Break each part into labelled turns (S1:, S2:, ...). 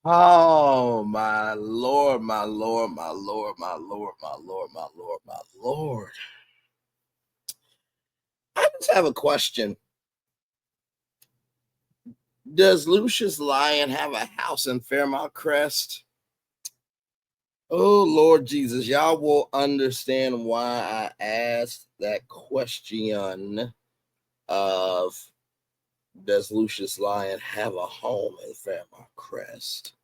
S1: Oh my Lord, my Lord, my Lord, my Lord, my Lord, my Lord, my Lord. I just have a question. Does Lucius Lyon have a house in Fairmount Crest? Oh Lord Jesus, y'all will understand why I asked that question of does Lucius Lyon have a home in Fairmount Crest?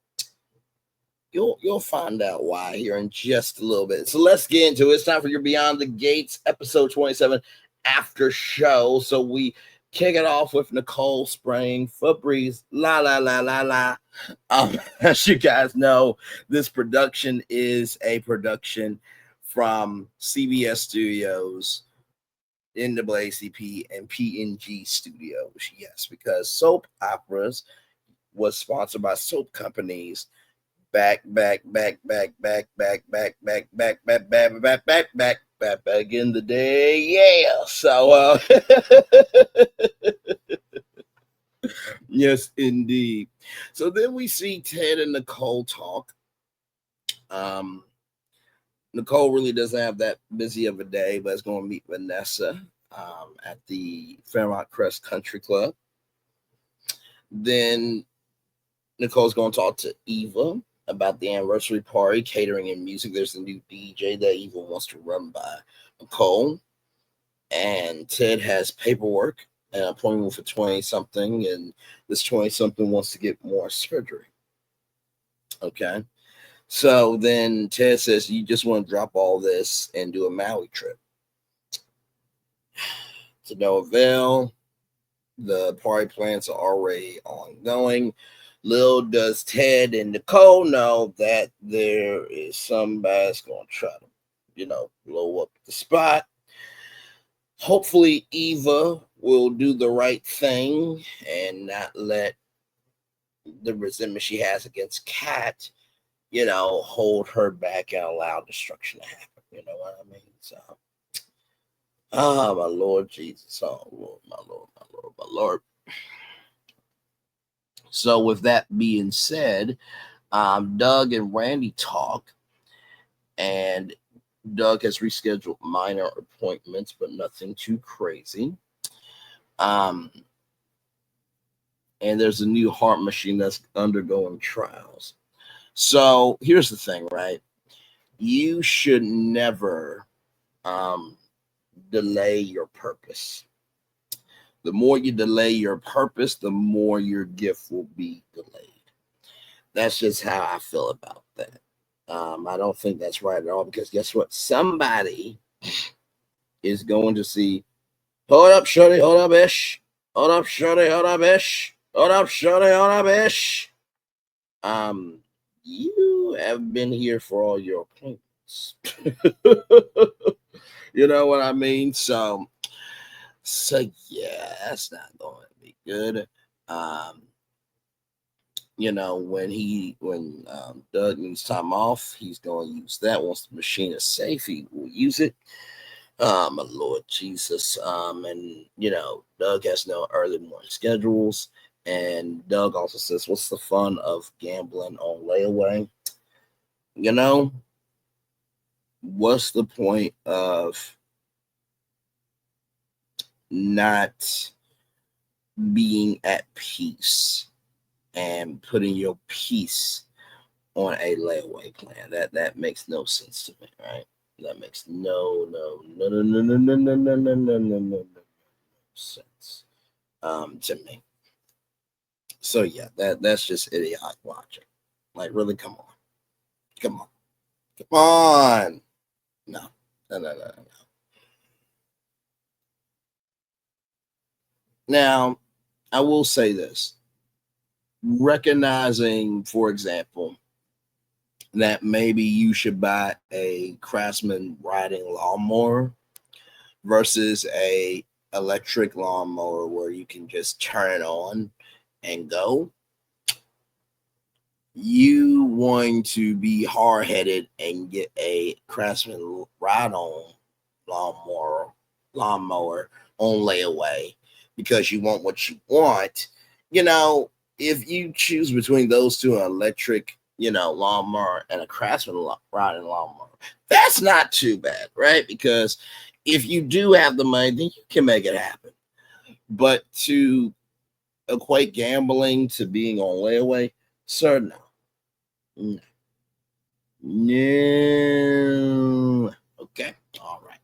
S1: You'll find out why here in just a little bit. So let's get into it. It's time for your Beyond the Gates episode 27 after show. So we kick it off with Nicole spraying Febreze. La la la la la. As you guys know, this production is a production from CBS Studios, NAACP, and PNG Studios. Yes, because soap operas was sponsored by soap companies back in the day. Yeah. So yes, indeed. So then we see Ted and Nicole talk. Um Nicole really doesn't have that busy of a day, but is going to meet Vanessa at the Fairmont Crest Country Club. Then Nicole's going to talk to Eva about the anniversary party, catering and music. There's a new DJ that Eva wants to run by Nicole. And Ted has paperwork and an appointment for 20 something. And this 20 something wants to get more surgery. Okay. So then Ted says, you just want to drop all this and do a Maui trip. To no avail. The party plans are already ongoing. Little does Ted and Nicole know that there is somebody that's going to try to, blow up the spot. Hopefully, Eva will do the right thing and not let the resentment she has against Kat, hold her back and allow destruction to happen. You know what I mean? So, my Lord Jesus. Oh, Lord, my Lord, my Lord, my Lord. So, with that being said, Doug and Randy talk, and Doug has rescheduled minor appointments, but nothing too crazy. Um, and there's a new heart machine that's undergoing trials. So here's the thing, right? You should never um, delay your purpose. The more you delay your purpose, the more your gift will be delayed. That's just how I feel about that. I don't think that's right at all because guess what? Somebody is going to see, hold up, shorty, hold up, ish. Hold up, shorty, hold up, ish. Hold up, shorty, hold up, ish. Um, you have been here for all your appointments. You know what I mean? So yeah, that's not going to be good. Um, when Doug needs time off, he's going to use that. Once the machine is safe, he will use it. My Lord Jesus. And Doug has no early morning schedules. And Doug also says, what's the fun of gambling on layaway? What's the point of not being at peace and putting your peace on a layaway plan? That makes no sense to me, right? That makes no sense to me. So yeah, that's just idiotic logic. Like, really, come on. Come on. Come on. No. No. Now, I will say this. Recognizing, for example, that maybe you should buy a Craftsman riding lawnmower versus a electric lawnmower where you can just turn it on and go. You want to be hard headed and get a Craftsman ride on lawnmower lawnmower on layaway because you want what you want. You know, if you choose between those two, an electric, lawnmower and a Craftsman riding lawnmower, that's not too bad, right? Because if you do have the money, then you can make it happen. But to equate gambling to being on layaway, sir, no. No. No. Okay. All right.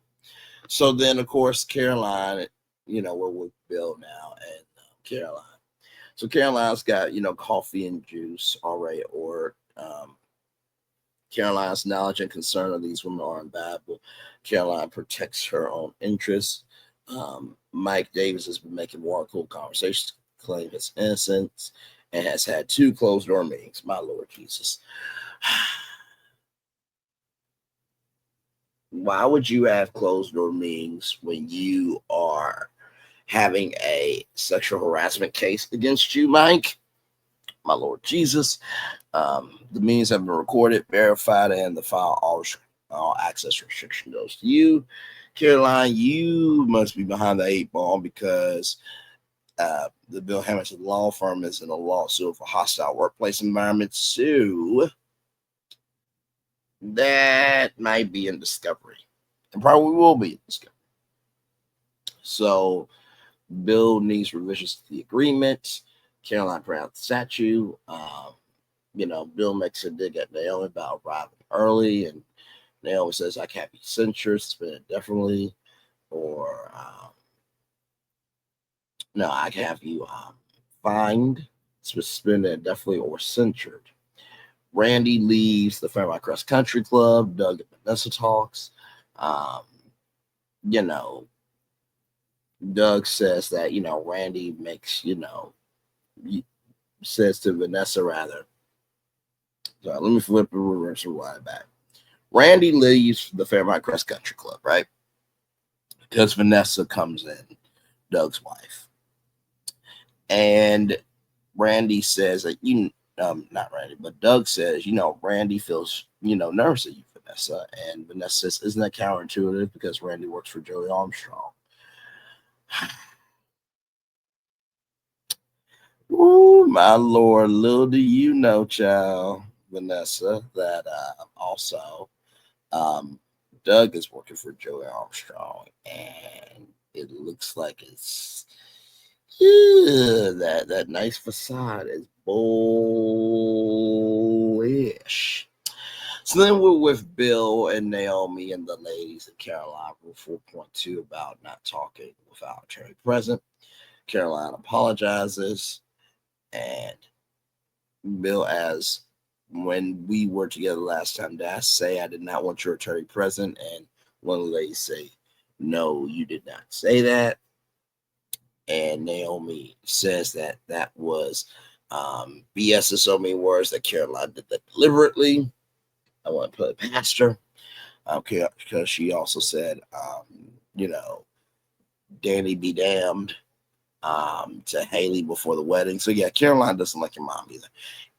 S1: So then, of course, Caroline, we're with Bill now and Caroline. So Caroline's got, coffee and juice already ordered. Caroline's knowledge and concern of these women are invaluable. Caroline protects her own interests. Mike Davis has been making more cool conversations, claiming his innocence, and has had 2 closed door meetings. My Lord Jesus. Why would you have closed door meetings when you are having a sexual harassment case against you, Mike? My Lord Jesus. The meetings have been recorded, verified, and the file all access restriction goes to you. Caroline, you must be behind the 8 ball because the Bill Hamilton law firm is in a lawsuit for hostile workplace environment. So that might be in discovery. And probably will be in discovery. So Bill needs revisions to the agreement. Caroline printed out the statute. Bill makes a dig at Naomi about arriving early, and Naomi says, I can't be censured, suspended indefinitely, or no, I can have you fined, suspended indefinitely, or censured. Randy leaves the Fairmont Crest Country Club. Doug and Vanessa talks. You know, Doug says that, Randy makes, says to Vanessa rather. So let me flip the reverse and rewind back. Randy leaves the Fairmont Crest Country Club, right? Because Vanessa comes in, Doug's wife. And Randy says that not Randy, but Doug says, Randy feels, nervous at you, Vanessa. And Vanessa says, isn't that counterintuitive because Randy works for Joey Armstrong? Ooh, my Lord, little do you know, child, Vanessa, that also Doug is working for Joey Armstrong, and it looks like it's that nice facade is bullish. So then we're with Bill and Naomi and the ladies at Caroline. Rule 4.2 about not talking without attorney present. Caroline apologizes, and Bill asks, when we were together last time, did I say I did not want your attorney present? And one of the ladies say, no, you did not say that. And Naomi says that was BS in so many words that Caroline did that deliberately. I want to put it past her. Because she also said, Danny be damned to Haley before the wedding. So yeah, Caroline doesn't like your mom either.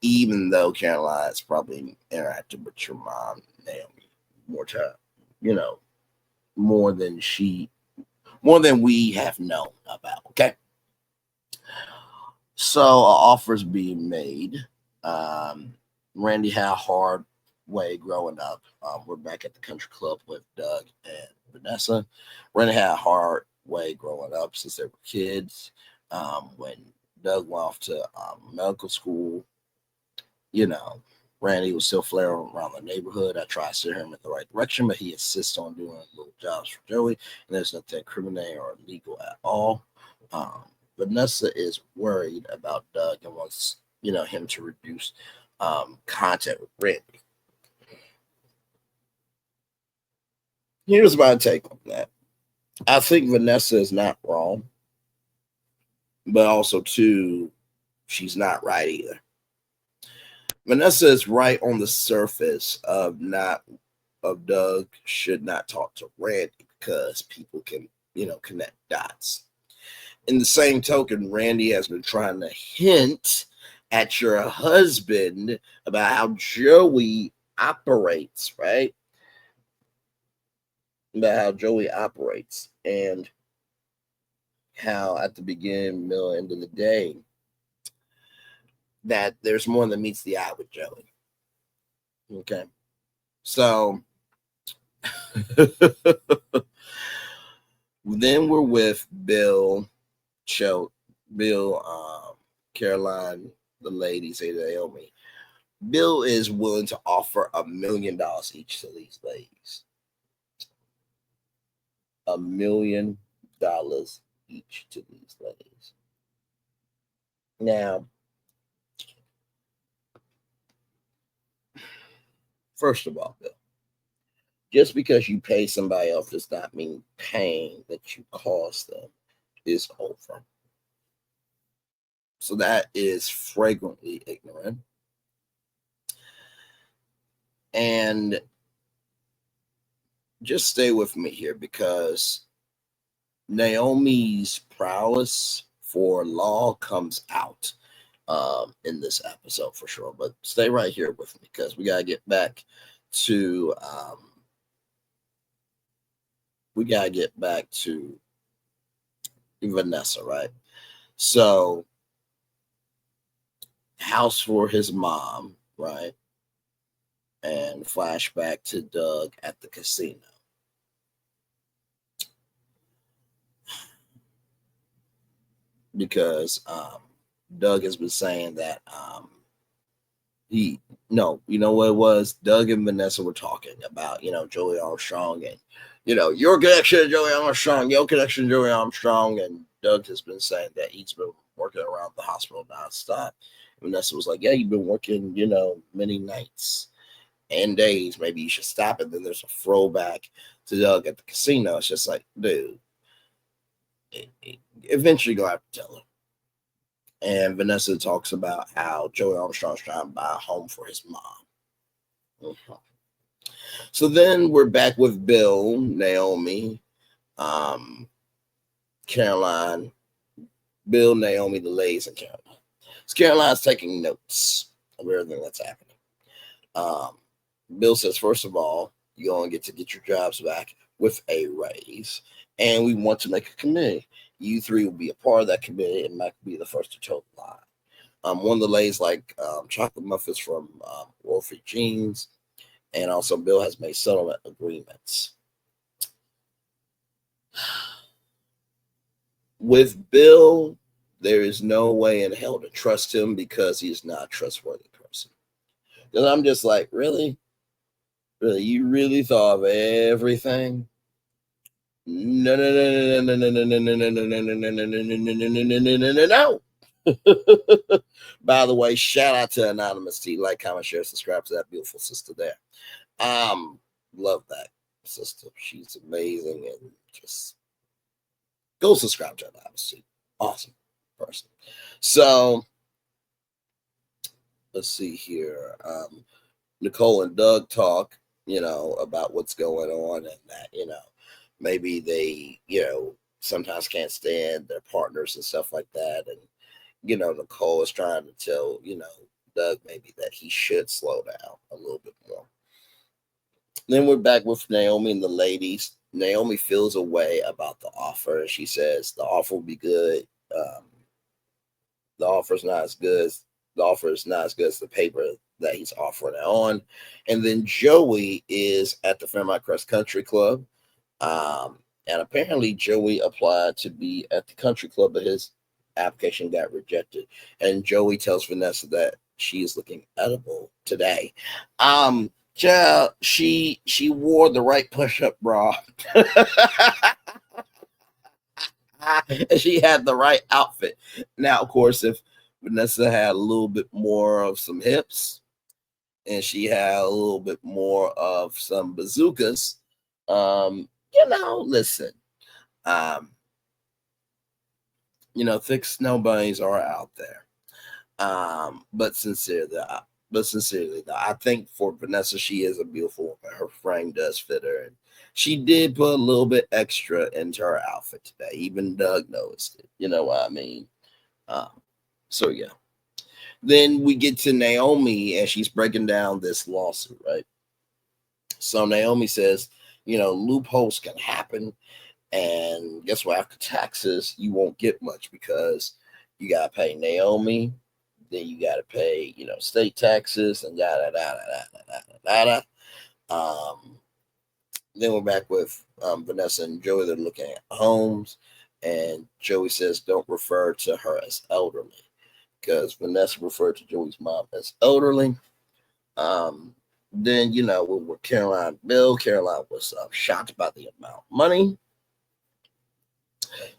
S1: Even though Caroline's probably interacted with your mom, Naomi, more time, more than we have known about. Okay. So offers being made. Randy had a hard way growing up. We're back at the country club with Doug and Vanessa. Randy had a hard way growing up since they were kids. When Doug went off to medical school, Randy was still flaring around the neighborhood. I try to steer him in the right direction, but he insists on doing little jobs for Joey, and there's nothing criminal or illegal at all. Vanessa is worried about Doug and wants, him to reduce contact with Randy. Here's my take on that. I think Vanessa is not wrong, but also too, she's not right either. Vanessa is right on the surface of Doug should not talk to Randy because people can, connect dots. In the same token, Randy has been trying to hint at your husband about how Joey operates, right? About how Joey operates and how at the beginning, middle, end of the day, that there's more than meets the eye with Joey. Okay. So then we're with Bill, Caroline, the ladies, say Naomi. Bill is willing to offer $1 million each to these ladies. $1 million each to these ladies. Now, first of all, Bill, just because you pay somebody else does not mean pain that you cause them is over. So that is flagrantly ignorant. And just stay with me here, because Naomi's prowess for law comes out in this episode for sure. But stay right here with me, because we got to get back to Vanessa, right? So, house for his mom, right? And flashback to Doug at the casino. Because Doug has been saying that you know what it was? Doug and Vanessa were talking about, Joey Armstrong and, your connection to Joey Armstrong, your connection to Joey Armstrong. And Doug has been saying that he's been working around the hospital nonstop. Vanessa was like, yeah, you've been working, many nights and days. Maybe you should stop it. Then there's a throwback to Doug at the casino. It's just like, dude, eventually go have to tell him. And Vanessa talks about how Joey Armstrong's trying to buy a home for his mom. Mm-hmm. So then we're back with Bill, Naomi, Caroline, Bill, Naomi, the ladies, and Caroline. So Caroline's taking notes of everything that's happening. Bill says, first of all, you're going to get your jobs back with a raise. And we want to make a committee. You three will be a part of that committee, and Mike will be the first to toe the line. One of the ladies like chocolate muffins from Wolfie Jeans, and also Bill has made settlement agreements. With Bill, there is no way in hell to trust him, because he is not a trustworthy person. Because I'm just like, really? Really? You really thought of everything? No. By the way, shout out to Anonymous T. Like, comment, share, subscribe to that beautiful sister there. Love that sister. She's amazing, and just go subscribe to Anonymous T. Awesome person. So let's see here. Nicole and Doug talk, about what's going on, and that, maybe they, sometimes can't stand their partners and stuff like that. And, Nicole is trying to tell, Doug maybe that he should slow down a little bit more. Then we're back with Naomi and the ladies. Naomi feels a way about the offer. She says the offer will be good. The offer is not as good as the paper that he's offering it on. And then Joey is at the Fairmont Crest Country Club. And apparently Joey applied to be at the country club, but his application got rejected. And Joey tells Vanessa that she is looking edible today. Child, she wore the right push-up bra. And she had the right outfit. Now, of course, if Vanessa had a little bit more of some hips, and she had a little bit more of some bazookas, listen, thick snow bunnies are out there. But sincerely, though, I think for Vanessa, she is a beautiful woman. Her frame does fit her, and she did put a little bit extra into her outfit today. Even Doug noticed it. You know what I mean? So yeah. Then we get to Naomi, and she's breaking down this lawsuit, right? So Naomi says, loopholes can happen, and guess what? After taxes, you won't get much, because you gotta pay Naomi, Then you got to pay, state taxes and da da da da da da da da. Then we're back with Vanessa and Joey. They're looking at homes, and Joey says, "Don't refer to her as elderly," because Vanessa referred to Joey's mom as elderly. Then with Caroline Bill, Caroline was shocked by the amount of money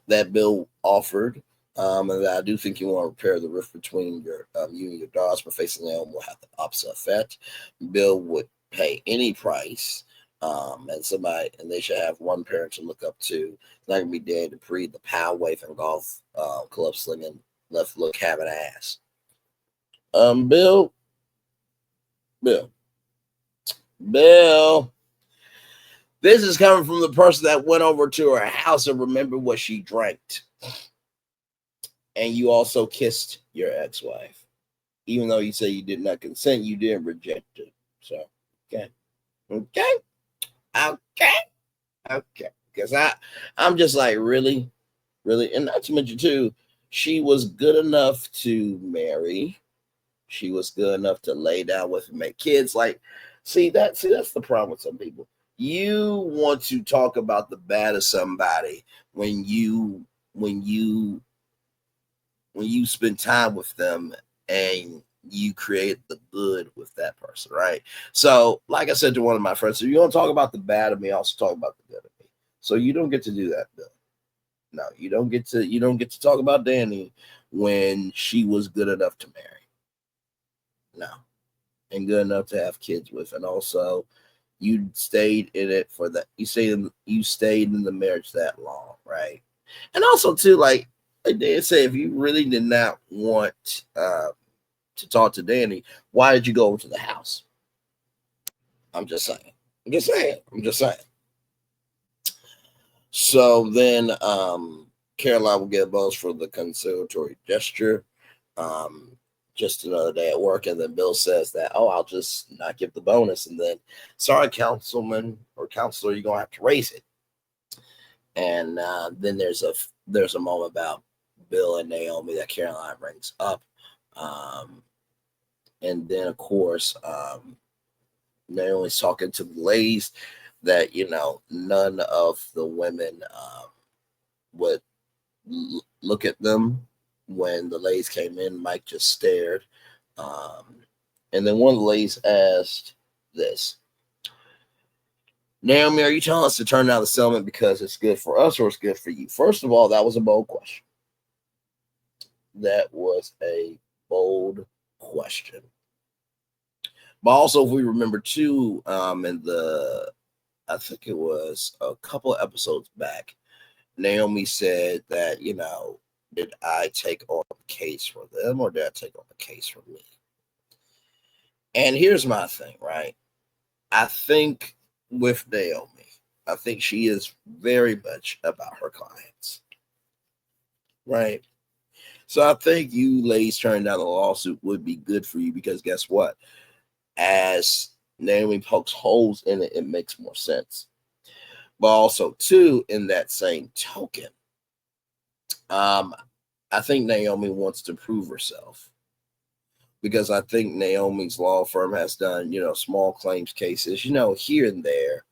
S1: that Bill offered. And I do think you want to repair the rift between you and your daughters, but facing them will have the opposite effect. Bill would pay any price, and they should have one parent to look up to. It's not gonna be Dan Dupree, the power wave and golf club slinging left look having ass. Bill, Bill, Bill. This is coming from the person that went over to her house and remembered what she drank. And you also kissed your ex-wife. Even though you say you did not consent, you didn't reject it. So, okay. Because I'm just like, really? Really? And not to mention, too, she was good enough to marry. She was good enough to lay down with and make kids. Like, that's the problem with some people. You want to talk about the bad of somebody when you spend time with them and you create the good with that person, right? So, like I said to one of my friends, if you want to talk about the bad of me, also talk about the good of me. So you don't get to do that, Bill. No, you don't get to talk about Danny when she was good enough to marry. No. And good enough to have kids with. And also you stayed in it for that. You stayed in the marriage that long, right? And also too, like I did say, if you really did not want to talk to Danny, why did you go over to the house? I'm just saying. So then Caroline will get a bonus for the conciliatory gesture. Just another day at work, and then Bill says that, I'll just not give the bonus, and then, sorry, councilman or counselor, you're gonna have to raise it. And then there's a moment about Bill and Naomi that Caroline brings up, and then of course Naomi's talking to the ladies that none of the women would look at them when the ladies came in. Mike just stared. And then one of the ladies asked this: Naomi, are you telling us to turn down the settlement because it's good for us or it's good for you? First of all, that was a bold question. But also, if we remember too, I think it was a couple of episodes back, Naomi said that, did I take on the case for them or did I take on the case for me? And here's my thing, right? I think with Naomi, I think she is very much about her clients, right? So I think you ladies turning down the lawsuit would be good for you because guess what? As Naomi pokes holes in it, it makes more sense. But also, too, in that same token, I think Naomi wants to prove herself because I think Naomi's law firm has done, small claims cases, here and there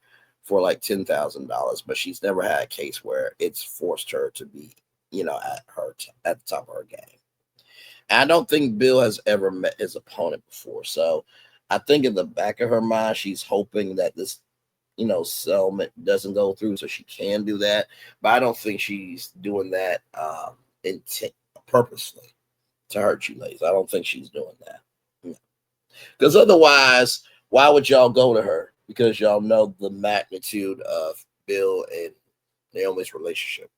S1: for like $10,000, but she's never had a case where it's forced her to be, at the top of her game. And I don't think Bill has ever met his opponent before. So I think in the back of her mind, she's hoping that this, settlement doesn't go through so she can do that. But I don't think she's doing that purposely to hurt you ladies. I don't think she's doing that. Because otherwise, why would y'all go to her? Because y'all know the magnitude of Bill and Naomi's relationship.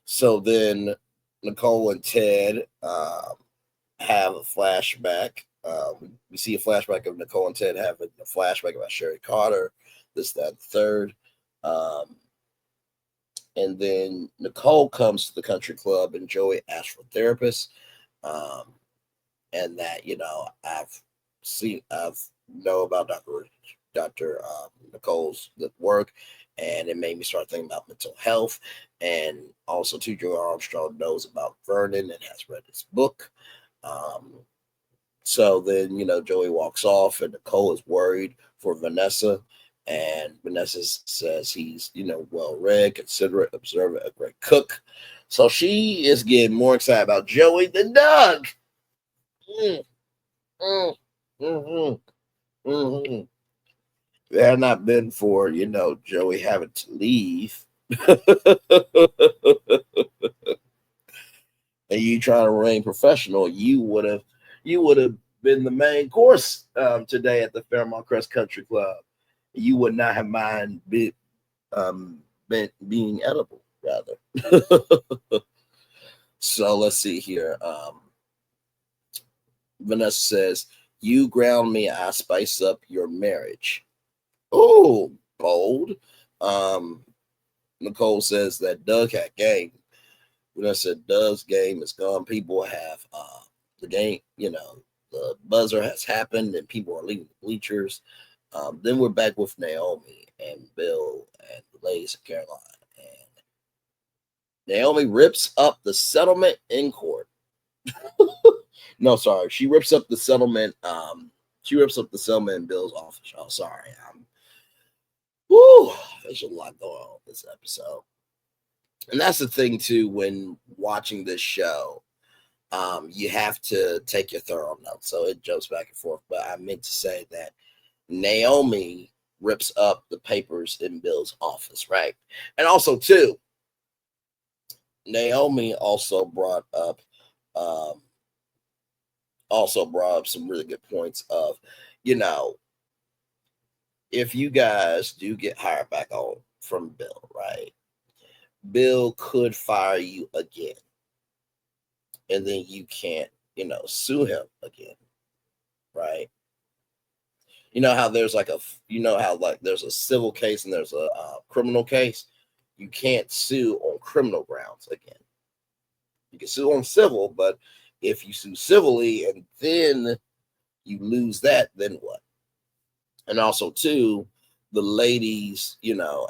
S1: So then Nicole and Ted have a flashback. We see a flashback of Nicole and Ted having a flashback about Sherry Carter, this, that, the third. And then Nicole comes to the country club and Joey asks for a therapist. And that, I've know about Dr. Dr. Nicole's good work, and it made me start thinking about mental health. And also, too, Joy Armstrong knows about Vernon and has read his book. So then, Joey walks off, and Nicole is worried for Vanessa. And Vanessa says he's, well read, considerate, observant, a great cook. So she is getting more excited about Joey than Doug. Mm, mm, mm-hmm, mm-hmm. If it had not been for, Joey having to leave, and you trying to remain professional, you would have been the main course today at the Fairmont Crest Country Club. You would not have um, being edible, rather. So let's see here. Vanessa says, "You ground me, I spice up your marriage." Oh, bold. Um, Nicole says that Doug had game. When I said Doug's game is gone, people have the game, the buzzer has happened and people are leaving the bleachers. Then we're back with Naomi and Bill and Lace and Caroline. And Naomi rips up the settlement in court. No, sorry. She rips up the settlement. She rips up the settlement in Bill's office. Oh, sorry. Whoo, there's a lot going on this episode. And that's the thing too, when watching this show, you have to take your thorough notes. So it jumps back and forth. But I meant to say that Naomi rips up the papers in Bill's office, right? And also too, Naomi um, also brought up some really good points of, you know, if you guys do get hired back on from Bill, right? Bill could fire you again, and then you can't, sue him again, right? You know how there's a civil case and there's a criminal case. You can't sue on criminal grounds again. You can sue on civil, but if you sue civilly and then you lose that, then what? And also, too, the ladies,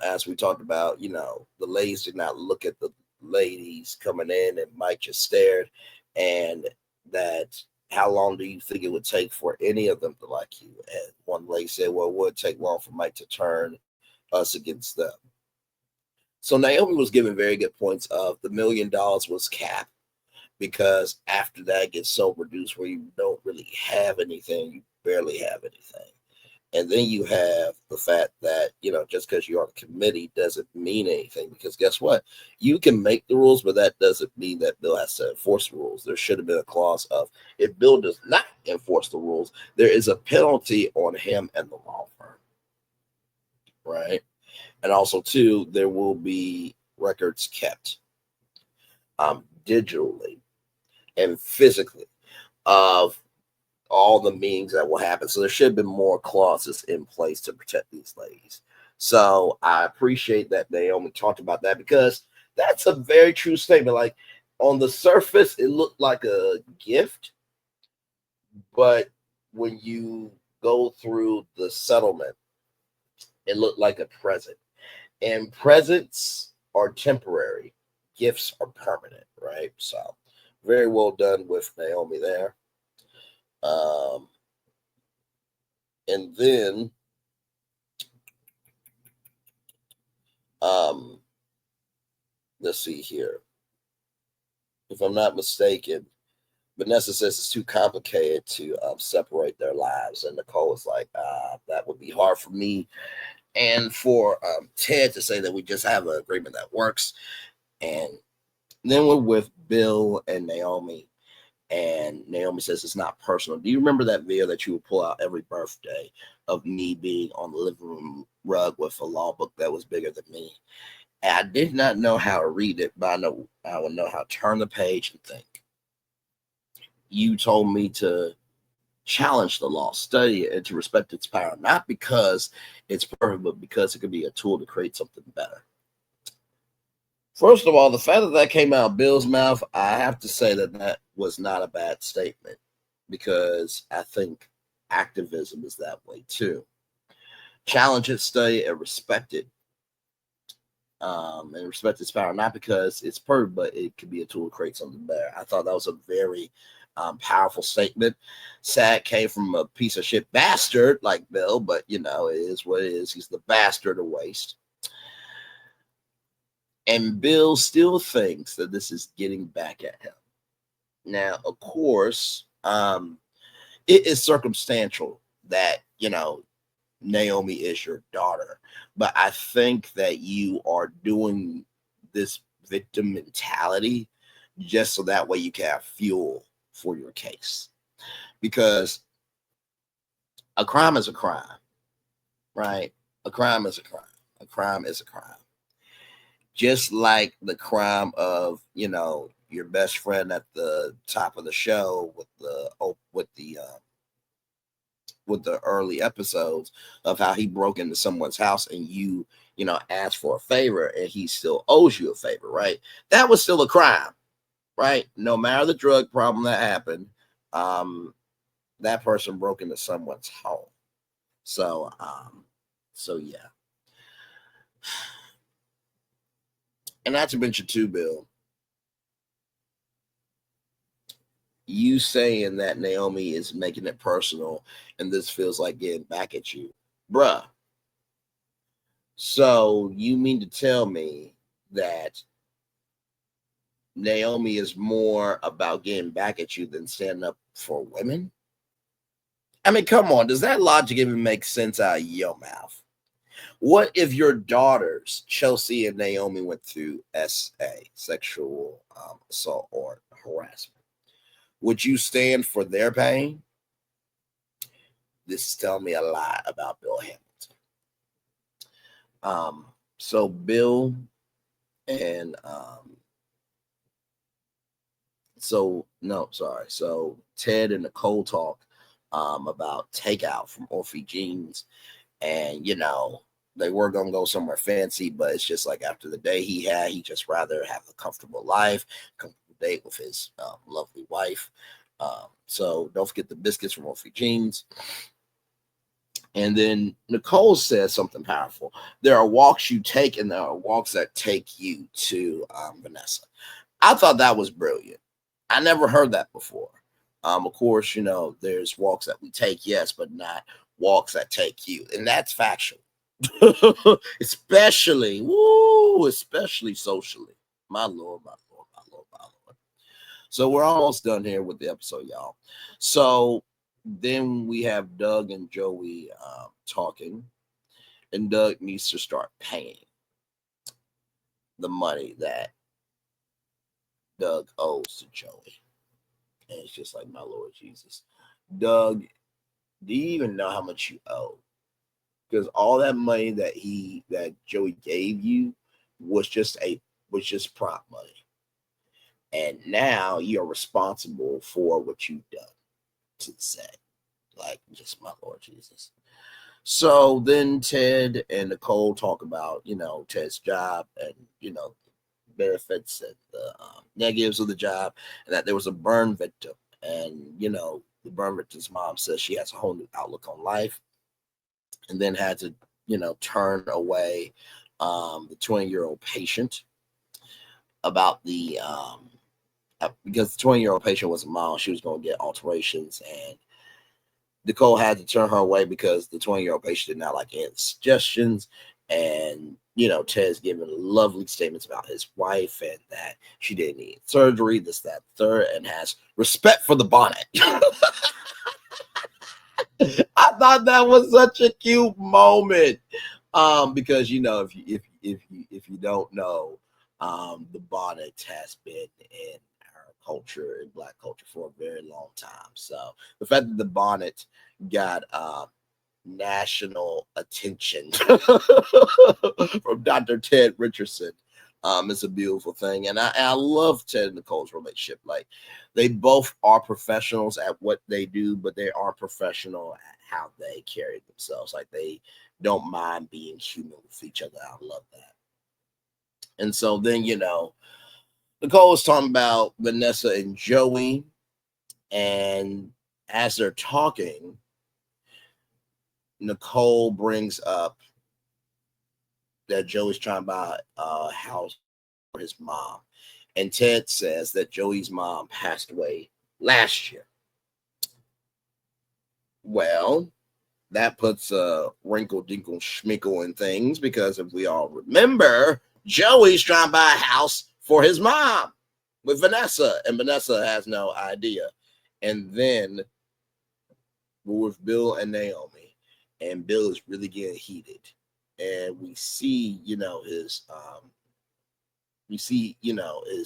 S1: as we talked about, the ladies did not look at the ladies coming in, and Mike just stared. And that, how long do you think it would take for any of them to like you? And one lady said, well, it would take long for Mike to turn us against them. So Naomi was giving very good points of the $1 million was capped, because after that gets so reduced where you don't really have anything, you barely have anything. And then you have the fact that, just because you're on a committee doesn't mean anything, because guess what? You can make the rules, but that doesn't mean that Bill has to enforce the rules. There should have been a clause of, if Bill does not enforce the rules, there is a penalty on him and the law firm, right? And also, too, there will be records kept digitally and physically of all the meetings that will happen. So there should have been more clauses in place to protect these ladies. So I appreciate that Naomi talked about that, because that's a very true statement. Like, on the surface, it looked like a gift, but when you go through the settlement, it looked like a present. And presents are temporary, gifts are permanent, right? So very well done with Naomi there. Um, and then um, let's see here. If I'm not mistaken, Vanessa says it's too complicated to separate their lives, and Nicole is like, that would be hard for me and for Ted to say that we just have an agreement that works. And then we're with Bill and Naomi, and Naomi says it's not personal. Do you remember that video that you would pull out every birthday of me being on the living room rug with a law book that was bigger than me? And I did not know how to read it, but I would know how to turn the page and think. You told me to challenge the law, study it, and to respect its power, not because it's perfect, but because it could be a tool to create something better. First of all, the fact that came out of Bill's mouth, I have to say that was not a bad statement, because I think activism is that way too. challenge it, study it, and respect it. And respect its power, not because it's perfect, but it could be a tool to create something better. I thought that was a very powerful statement. Sad came from a piece of shit bastard like Bill, but it is what it is. He's the bastard of waste. And Bill still thinks that this is getting back at him. Now, of course, it is circumstantial that, Naomi is your daughter. But I think that you are doing this victim mentality just so that way you can have fuel for your case. Because a crime is a crime, right? A crime is a crime. A crime is a crime. Just like the crime of, your best friend at the top of the show with the early episodes of how he broke into someone's house and you asked for a favor and he still owes you a favor, right? That was still a crime, right? No matter the drug problem that happened, that person broke into someone's home. So yeah. And not to mention too, Bill, you saying that Naomi is making it personal and this feels like getting back at you. Bruh. So you mean to tell me that Naomi is more about getting back at you than standing up for women? I mean, come on. Does that logic even make sense out of your mouth? What if your daughters, Chelsea and Naomi, went through SA, sexual assault or harassment? Would you stand for their pain? This is telling me a lot about Bill Hamilton. So Bill and so Ted and Nicole talk about takeout from Orphe Jeans, and they were gonna go somewhere fancy, but it's just like after the day he just rather have a comfortable life, comfortable date with his lovely wife. So don't forget the biscuits from Orphe Jeans. And then Nicole says something powerful. There are walks you take, and there are walks that take you to Vanessa. I thought that was brilliant. I never heard that before. Of course, there's walks that we take, yes, but not walks that take you. And that's factual. especially socially. My Lord, my Lord, my Lord, my Lord. So we're almost done here with the episode, y'all. So then we have Doug and Joey talking, and Doug needs to start paying the money that Doug owes to Joey. And it's just like, my Lord Jesus. Doug, do you even know how much you owe? Because all that money that Joey gave you was just prop money. And now you're responsible for what you've done to the set. Like, just my Lord Jesus. So then Ted and Nicole talk about, Ted's job and, benefits and the negatives of the job, and that there was a burn victim. And, the burn victim's mom says she has a whole new outlook on life, and then had to, turn away the 20-year-old patient about the, because the 20-year-old patient was a mom, she was going to get alterations, and Nicole had to turn her away because the 20-year-old patient did not like any suggestions. And, Ted's giving lovely statements about his wife and that she didn't need surgery, this, that, third, and has respect for the bonnet. I thought that was such a cute moment. Because if you don't know, the bonnet has been in our culture, in Black culture, for a very long time. So the fact that the bonnet got national attention from Dr. Ted Richardson is a beautiful thing. And I love Ted and Nicole's relationship. Like, they both are professionals at what they do, but they are professional at how they carry themselves. Like, they don't mind being human with each other. I love that. And so then, Nicole was talking about Vanessa and Joey, and as they're talking, Nicole brings up that Joey's trying to buy a house for his mom. And Ted says that Joey's mom passed away last year. Well, that puts a wrinkle, dinkle, schminkle in things, because if we all remember, Joey's trying to buy a house for his mom with Vanessa, and Vanessa has no idea. And then we're with Bill and Naomi, and Bill is really getting heated. And we see, his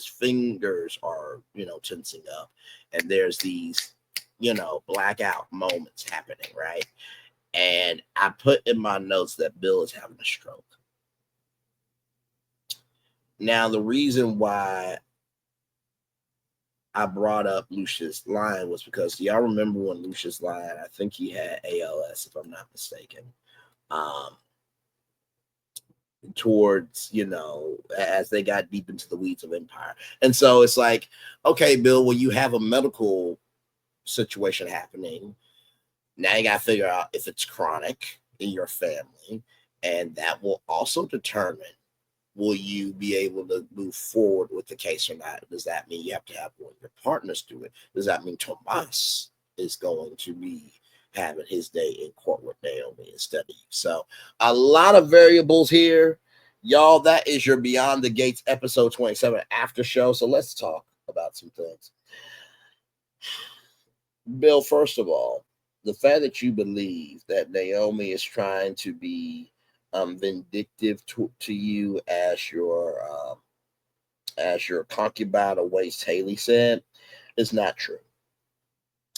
S1: fingers are, tensing up, and there's these, blackout moments happening, right? And I put in my notes that Bill is having a stroke. Now, the reason why I brought up Lucius Lyon was because, do y'all remember when Lucius Lyon, I think he had ALS, if I'm not mistaken, towards, as they got deep into the weeds of Empire. And so it's like, okay, Bill, well, you have a medical situation happening. Now you got to figure out if it's chronic in your family, and that will also determine, will you be able to move forward with the case or not? Does that mean you have to have one of your partners do it? Does that mean Tomas is going to be having his day in court with Naomi instead of you? So a lot of variables here. Y'all, that is your Beyond the Gates episode 27 after show. So let's talk about some things. Bill, first of all, the fact that you believe that Naomi is trying to be vindictive to you as your concubine, or waste Haley said, is not true.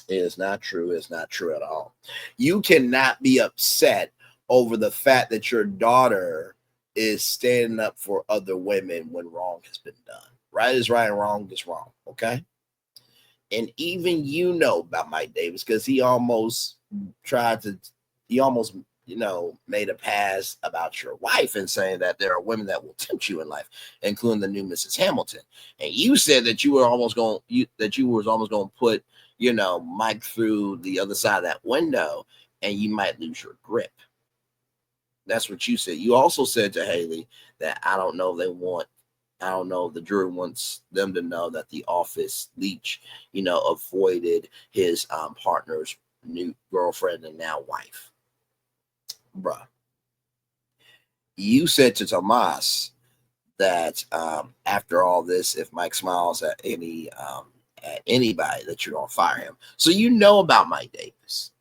S1: It is not true. It's not true at all. You cannot be upset over the fact that your daughter is standing up for other women when wrong has been done. Right is right and wrong is wrong. Okay. And even about Mike Davis, because he almost made a pass about your wife and saying that there are women that will tempt you in life, including the new Mrs. Hamilton. And you said that you were almost going to put, Mike through the other side of that window, and you might lose your grip. That's what you said. You also said to Haley that I don't know if the jury wants them to know that the office leech, avoided his partner's new girlfriend and now wife. Bruh. You said to Tomas that after all this, if Mike smiles at anybody, that you're gonna fire him. So you know about Mike Davis.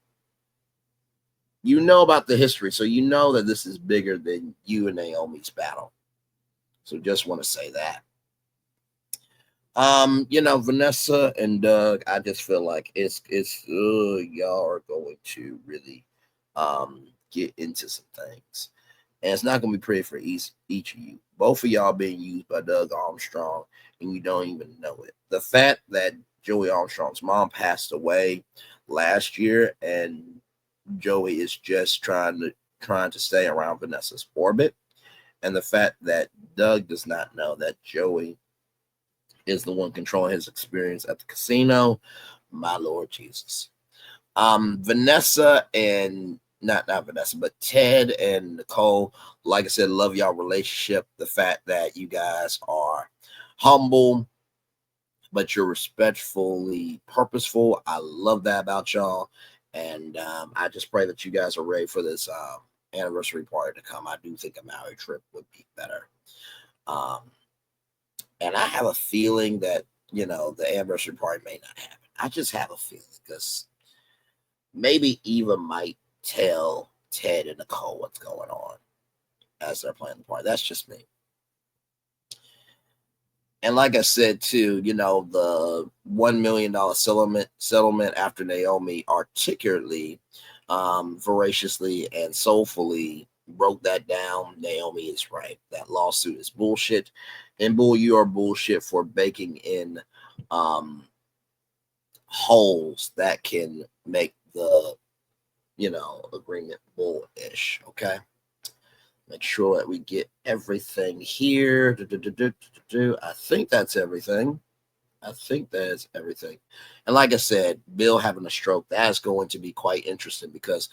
S1: You know about the history, so you know that this is bigger than you and Naomi's battle. So just want to say that. Vanessa and Doug, I just feel like y'all are going to really get into some things. And it's not going to be pretty for each of you. Both of y'all being used by Doug Armstrong, and you don't even know it. The fact that Joey Armstrong's mom passed away last year, and Joey is just trying to stay around Vanessa's orbit, and the fact that Doug does not know that Joey is the one controlling his experience at the casino, my Lord Jesus. Vanessa and not Vanessa, but Ted and Nicole, like I said, love y'all relationship. The fact that you guys are humble, but you're respectfully purposeful. I love that about y'all. And I just pray that you guys are ready for this anniversary party to come. I do think a Maui trip would be better. And I have a feeling that, the anniversary party may not happen. I just have a feeling, because maybe Eva might tell Ted and Nicole what's going on as they're playing the party. That's just me. And like I said, too, the $1 million settlement after Naomi articulately, voraciously, and soulfully broke that down. Naomi is right. That lawsuit is bullshit. And Bull, you are bullshit for baking in holes that can make the, agreement bullish. Okay. Make sure that we get everything here. I think that's everything. And like I said, Bill having a stroke, that's going to be quite interesting, because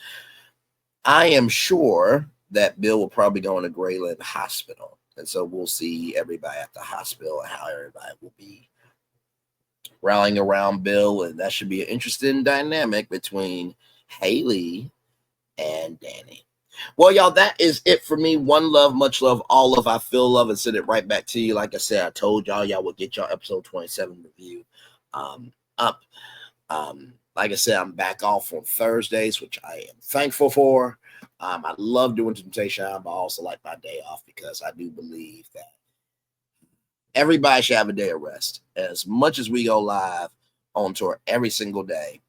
S1: I am sure that Bill will probably go into Grayland Hospital. And so we'll see everybody at the hospital and how everybody will be rallying around Bill. And that should be an interesting dynamic between Haley and Danny. Well, y'all, that is it for me. One love, much love, all love. I feel love and send it right back to you. Like I said, I told y'all will get y'all episode 27 review up. Like I said, I'm back off on Thursdays, which I am thankful for. I love doing Temptation Island, but I also like my day off because I do believe that everybody should have a day of rest. As much as we go live on tour every single day,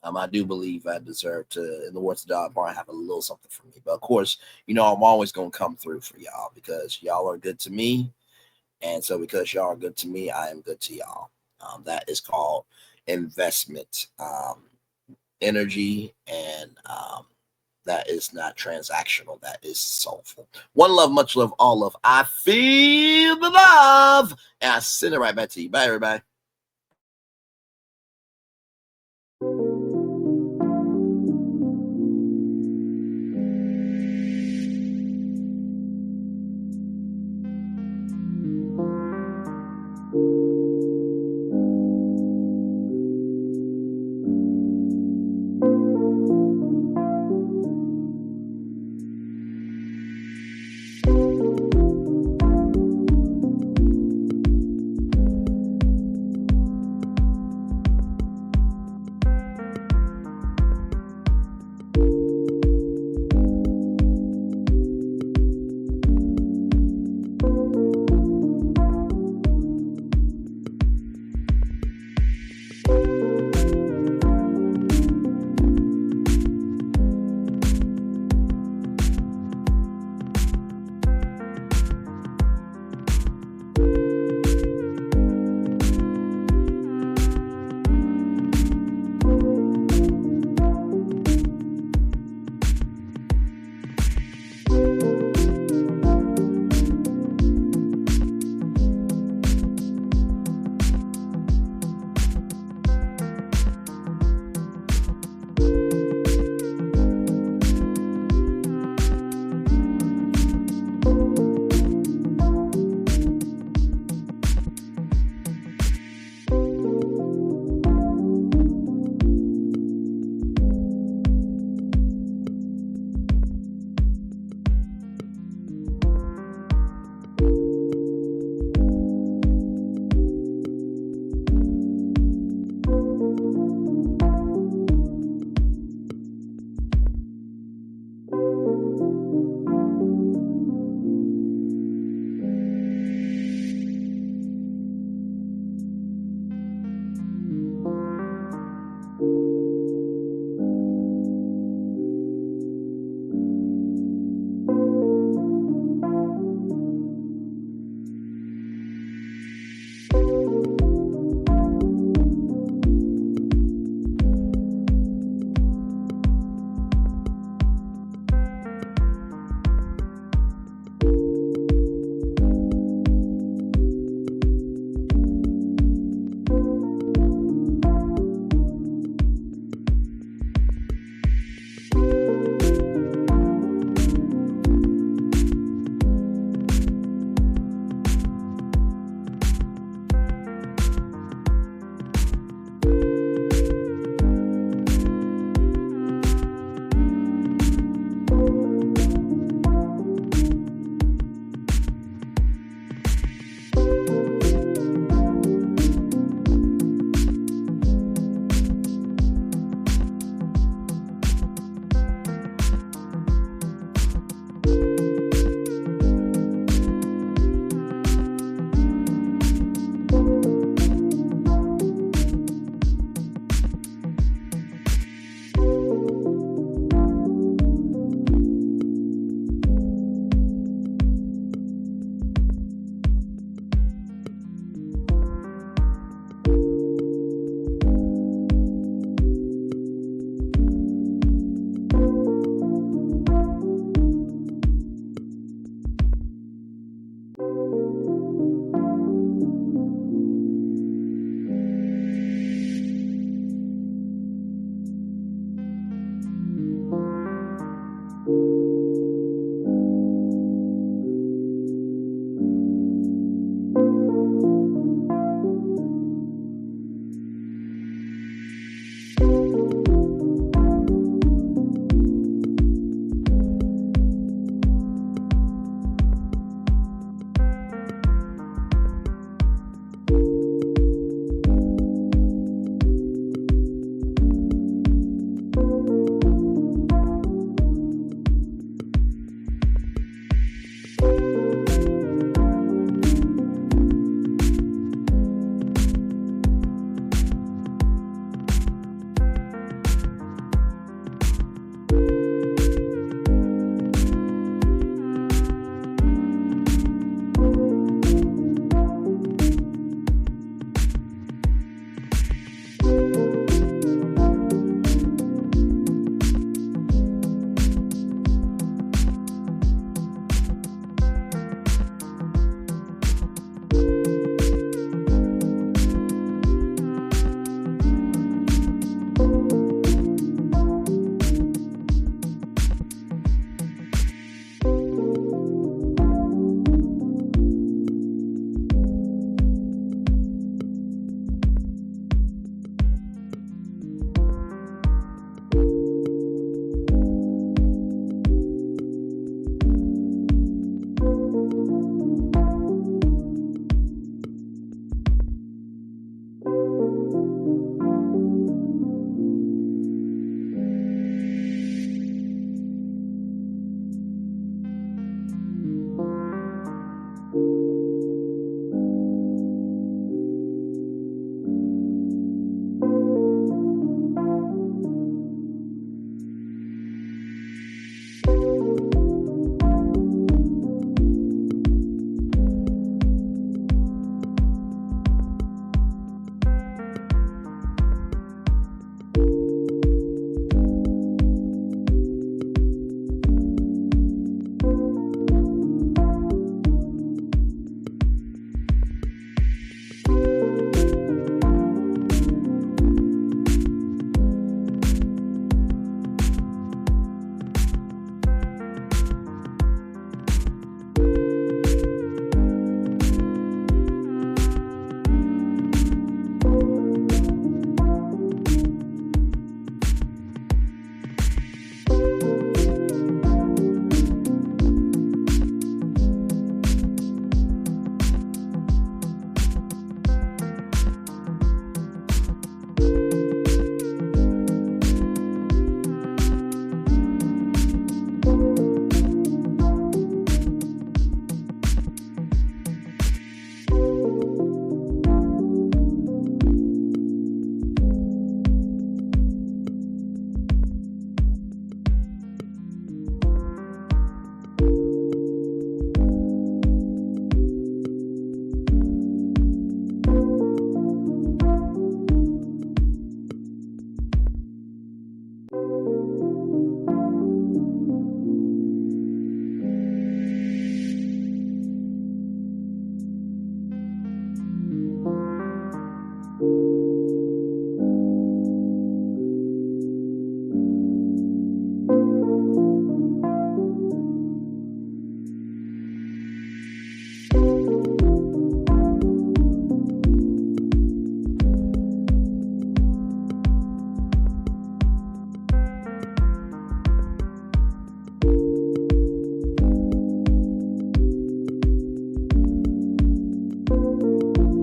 S1: I do believe I deserve to, in the words of Don Barr, have a little something for me. But of course, I'm always going to come through for y'all because y'all are good to me. And so because y'all are good to me, I am good to y'all. That is called investment energy, and that is not transactional. That is soulful. One love, much love, all love. I feel the love, and I send it right back to you. Bye, everybody.